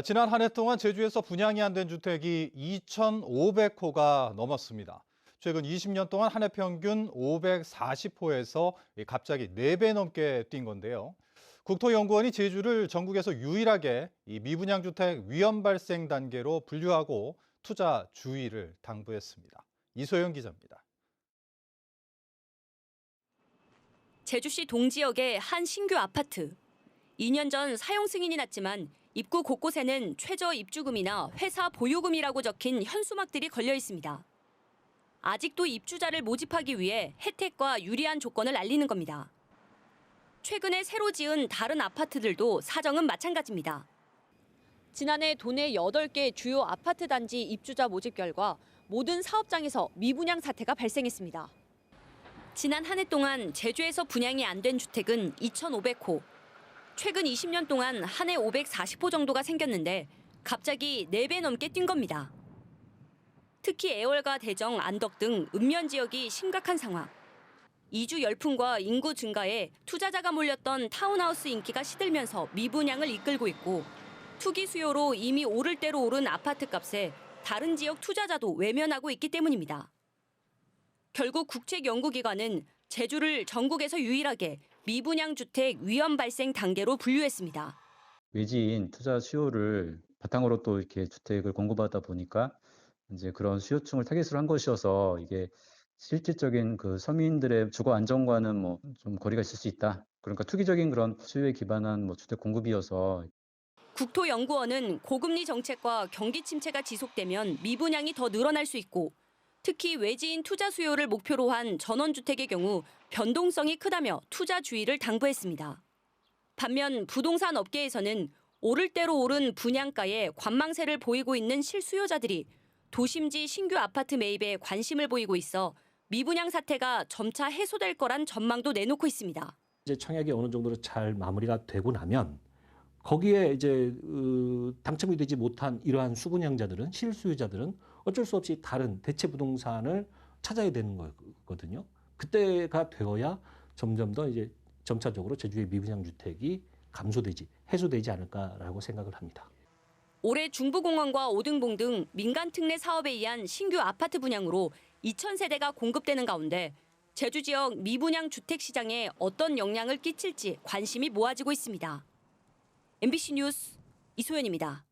지난 한 해 동안 제주에서 분양이 안 된 주택이 2,500호가 넘었습니다. 최근 20년 동안 한 해 평균 540호에서 갑자기 4배 넘게 뛴 건데요. 국토연구원이 제주를 전국에서 유일하게 이 미분양 주택 위험 발생 단계로 분류하고 투자 주의를 당부했습니다. 이소영 기자입니다. 제주시 동지역의 한 신규 아파트. 2년 전 사용 승인이 났지만 입구 곳곳에는 최저 입주금이나 회사 보유금이라고 적힌 현수막들이 걸려 있습니다. 아직도 입주자를 모집하기 위해 혜택과 유리한 조건을 알리는 겁니다. 최근에 새로 지은 다른 아파트들도 사정은 마찬가지입니다. 지난해 도내 8개 주요 아파트 단지 입주자 모집 결과 모든 사업장에서 미분양 사태가 발생했습니다. 지난 한 해 동안 제주에서 분양이 안 된 주택은 2,500호. 최근 20년 동안 한 해 540호 정도가 생겼는데 갑자기 4배 넘게 뛴 겁니다. 특히 애월과 대정, 안덕 등 읍면 지역이 심각한 상황. 이주 열풍과 인구 증가에 투자자가 몰렸던 타운하우스 인기가 시들면서 미분양을 이끌고 있고 투기 수요로 이미 오를 대로 오른 아파트 값에 다른 지역 투자자도 외면하고 있기 때문입니다. 결국 국책연구기관은 제주를 전국에서 유일하게 미분양 주택 위험 발생 단계로 분류했습니다. 외지인 투자 수요를 바탕으로 또 이렇게 주택을 공급하다 보니까 이제 그런 수요층을 타깃으로 한 것이어서 이게 실질적인 그 서민들의 주거 안정과는 뭐 좀 거리가 있을 수 있다. 그러니까 투기적인 그런 수요에 기반한 뭐 주택 공급이어서. 국토연구원은 고금리 정책과 경기 침체가 지속되면 미분양이 더 늘어날 수 있고 특히 외지인 투자 수요를 목표로 한 전원주택의 경우 변동성이 크다며 투자 주의를 당부했습니다. 반면 부동산 업계에서는 오를 대로 오른 분양가에 관망세를 보이고 있는 실수요자들이 도심지 신규 아파트 매입에 관심을 보이고 있어 미분양 사태가 점차 해소될 거란 전망도 내놓고 있습니다. 이제 청약이 어느 정도로 잘 마무리가 되고 나면 거기에 이제 당첨이 되지 못한 이러한 수분양자들은 실수요자들은 어쩔 수 없이 다른 대체 부동산을 찾아야 되는 거거든요. 그때가 되어야 점점 더 이제 점차적으로 제주의 미분양 주택이 감소되지 해소되지 않을까라고 생각을 합니다. 올해 중부공원과 오등봉 등 민간 특례 사업에 의한 신규 아파트 분양으로 2,000세대가 공급되는 가운데 제주 지역 미분양 주택 시장에 어떤 영향을 끼칠지 관심이 모아지고 있습니다. MBC 뉴스 이소연입니다.